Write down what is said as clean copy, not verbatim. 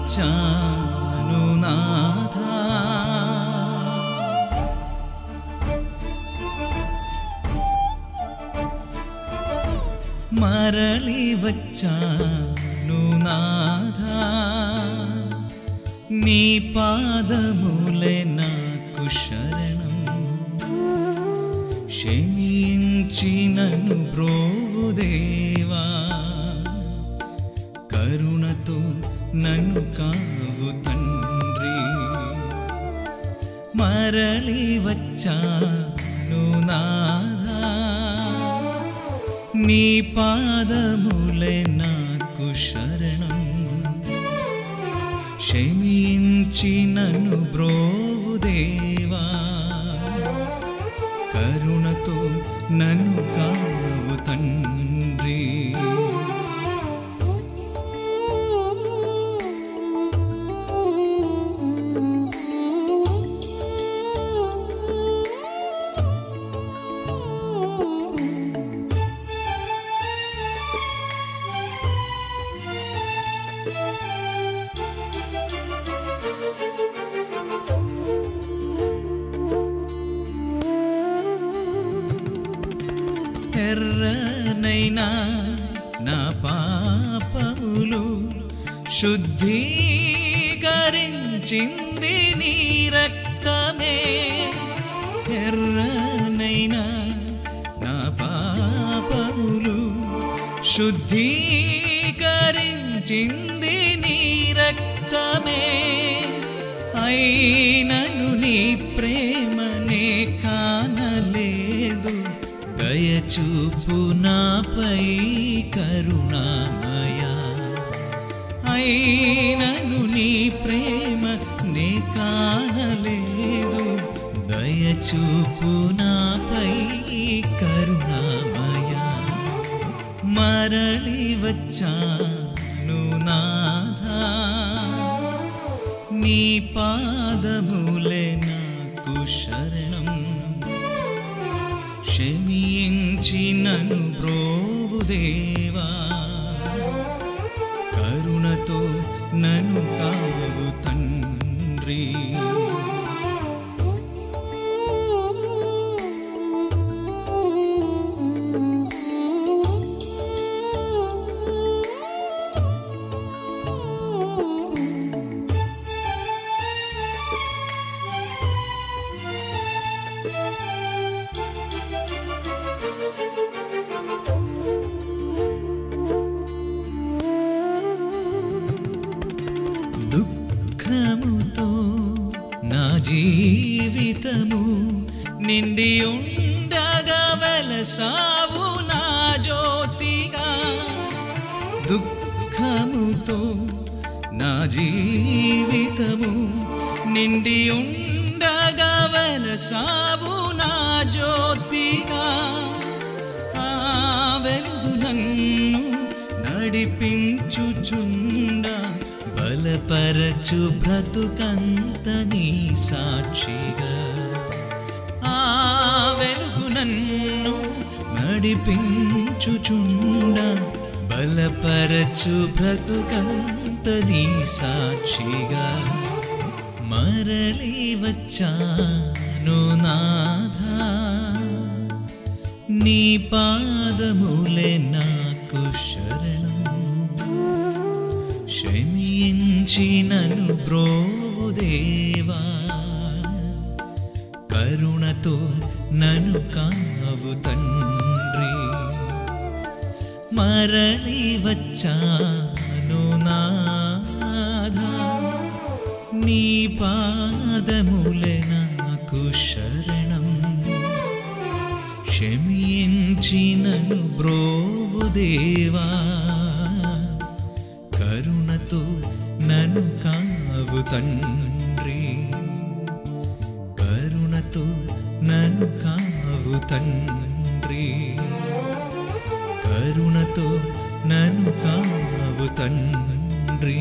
వచ్చాను నాథా, మరలి వచ్చాను నాథా, నీ పాదములే నాకు శరణం. క్షమించి నన్ను బ్రోవు దేవా, కరుణతో నన్ను కావు తండ్రి. మరలి వచ్చాను నాథా, నీ పాదములే నాకు శరణం. క్షమించి నన్ను బ్రోవు దేవా, కరుణతో నన్ను కావు తండ్రి. ఎర్రనైనా నా పాపములు శుద్ధీకరించింది నీ రక్తమే. ఎర్రనైనా నా పాపములు శుద్ధీకరించింది నీ రక్తమే. అయినను నీ ప్రేమనే కానలేదు, దయచూపు నాపై కరుణామయ. అయినను నీ ప్రేమ నే కానలేదు, దయచూపు నాపై కరుణామయ. మరలి వచ్చాను నాథా, నీ పాదములే నాకు శరణం. క్షమించి నన్ను బ్రోవు దేవా, కరుణతో నన్ను కావు తండ్రి. దుఃఖముతో నా జీవితము నిండి ఉండగా వెలసావు నా జ్యోతిగా. దుఃఖముతో నా జీవితము నిండి ఉండగా వెలసావు నా జ్యోతిగా. ఆ వెలుగు నన్ను నడిపించుచుండా, బలపరచు బ్రతుకంత నీ సాక్షిగా. ఆ వెలుగు నన్ను నడిపించుచుండా, బలపరచు బ్రతుకంత నీ సాక్షిగా. మరలి వచ్చాను నాథా, నీ పాదములే నాకు శరణం. క్షమించి నన్ను బ్రోవు దేవా, కరుణతో నన్ను కావు తండ్రి. మరలి వచ్చాను నాథా, నీ పాదములే నాకు శరణం. క్షమించి నన్ను బ్రోవు దేవా, కరుణతో నన్ను కావు తండ్రి. కరుణతో నన్ను కావు తండ్రి. కరుణతో నన్ను కావు తండ్రి.